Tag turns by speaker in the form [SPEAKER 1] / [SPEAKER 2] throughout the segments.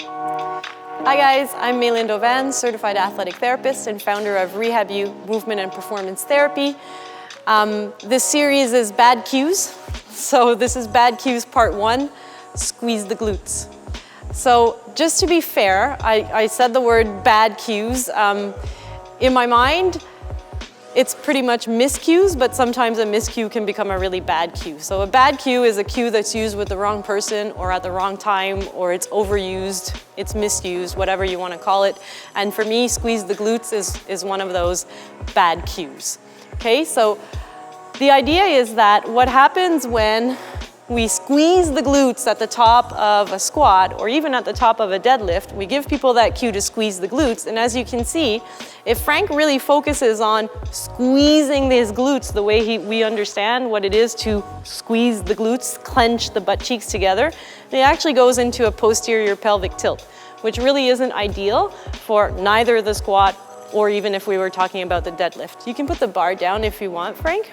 [SPEAKER 1] Hi guys, I'm Maylin Dovan, certified athletic therapist and founder of Rehab-U Movement and Performance Therapy. This series is bad cues. So this is bad cues part 1, squeeze the glutes. So just to be fair, I said the word bad cues. In my mind, it's pretty much miscues, but sometimes a miscue can become a really bad cue. So a bad cue is a cue that's used with the wrong person or at the wrong time, or it's overused, it's misused, whatever you want to call it. And for me, squeeze the glutes is one of those bad cues. Okay, so the idea is that what happens when we squeeze the glutes at the top of a squat or even at the top of a deadlift, we give people that cue to squeeze the glutes. And as you can see, if Frank really focuses on squeezing these glutes the way we understand what it is to squeeze the glutes, clench the butt cheeks together, it actually goes into a posterior pelvic tilt, which really isn't ideal for neither the squat or even if we were talking about the deadlift. You can put the bar down if you want, Frank.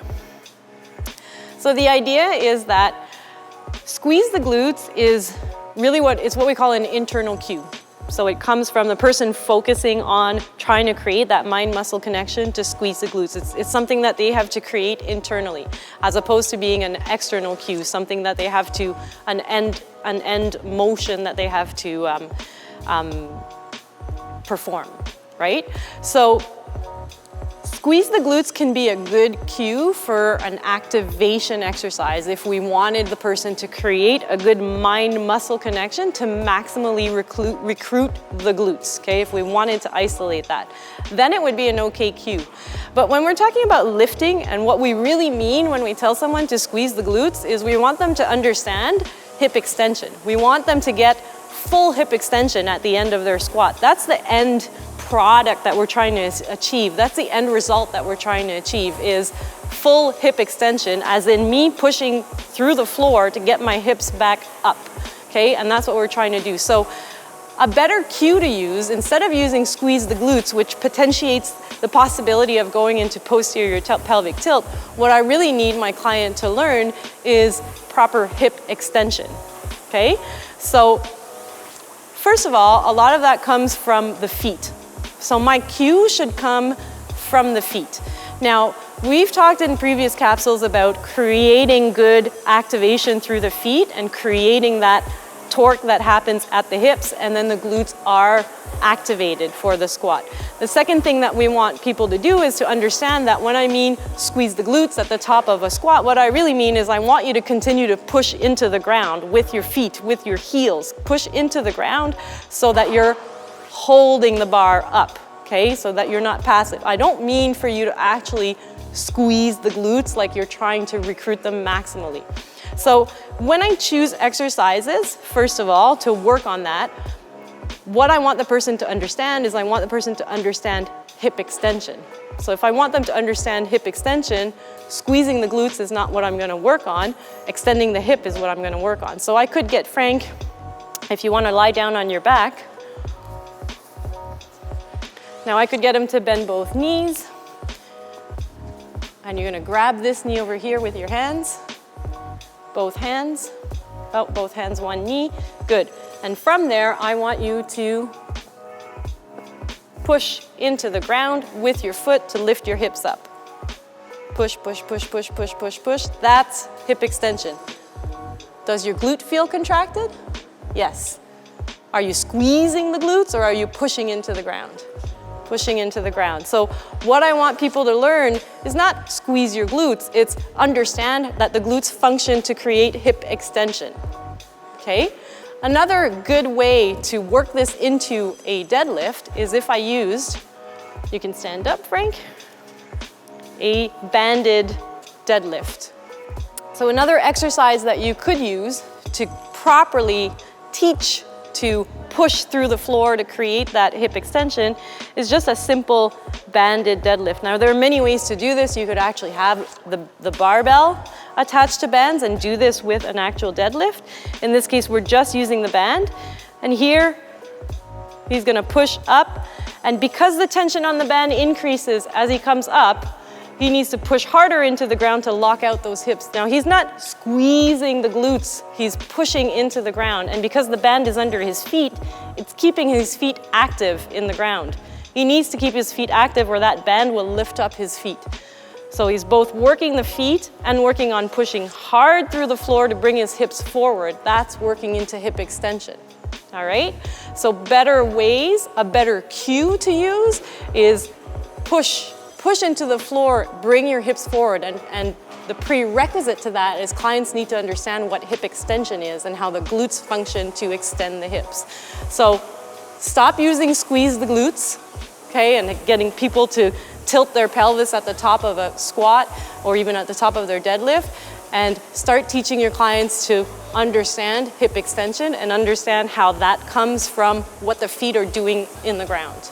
[SPEAKER 1] So the idea is that squeeze the glutes is really what we call an internal cue. So it comes from the person focusing on trying to create that mind-muscle connection to squeeze the glutes. It's something that they have to create internally, as opposed to being an external cue, something that they have to, an end motion that they have to perform, right? So squeeze the glutes can be a good cue for an activation exercise if we wanted the person to create a good mind-muscle connection to maximally recruit the glutes, okay? If we wanted to isolate that, then it would be an okay cue. But when we're talking about lifting and what we really mean when we tell someone to squeeze the glutes is we want them to understand hip extension. We want them to get full hip extension at the end of their squat. That's the end product that we're trying to achieve. That's the end result that we're trying to achieve, is full hip extension, as in me pushing through the floor to get my hips back up, okay? And that's what we're trying to do. So a better cue to use, instead of using squeeze the glutes, which potentiates the possibility of going into posterior pelvic tilt, what I really need my client to learn is proper hip extension, okay? So first of all, a lot of that comes from the feet. So my cue should come from the feet. Now, we've talked in previous capsules about creating good activation through the feet and creating that torque that happens at the hips, and then the glutes are activated for the squat. The second thing that we want people to do is to understand that when I mean squeeze the glutes at the top of a squat, what I really mean is I want you to continue to push into the ground with your feet, with your heels. Push into the ground so that you're holding the bar up, okay? So that you're not passive. I don't mean for you to actually squeeze the glutes like you're trying to recruit them maximally. So when I choose exercises, first of all, to work on that, what I want the person to understand is I want the person to understand hip extension. So if I want them to understand hip extension, squeezing the glutes is not what I'm going to work on. Extending the hip is what I'm going to work on. So I could get Frank, if you want to lie down on your back. Now I could get him to bend both knees. And you're going to grab this knee over here with your hands. Both hands. Oh, both hands, one knee. Good. And from there, I want you to push into the ground with your foot to lift your hips up. Push, push, push, push, push, push, push. That's hip extension. Does your glute feel contracted? Yes. Are you squeezing the glutes or are you pushing into the ground? Pushing into the ground. So what I want people to learn is not squeeze your glutes, it's understand that the glutes function to create hip extension, okay? Another good way to work this into a deadlift is if I used, you can stand up, Frank, a banded deadlift. So another exercise that you could use to properly teach to push through the floor to create that hip extension is just a simple banded deadlift. Now there are many ways to do this. You could actually have the barbell attached to bands and do this with an actual deadlift. In this case, we're just using the band. And here, he's gonna push up. And because the tension on the band increases as he comes up, he needs to push harder into the ground to lock out those hips. Now he's not squeezing the glutes, he's pushing into the ground. And because the band is under his feet, it's keeping his feet active in the ground. He needs to keep his feet active or that band will lift up his feet. So he's both working the feet and working on pushing hard through the floor to bring his hips forward. That's working into hip extension, all right? So better ways, a better cue to use is push into the floor, bring your hips forward. And the prerequisite to that is clients need to understand what hip extension is and how the glutes function to extend the hips. So stop using squeeze the glutes, okay, and getting people to tilt their pelvis at the top of a squat or even at the top of their deadlift, and start teaching your clients to understand hip extension and understand how that comes from what the feet are doing in the ground.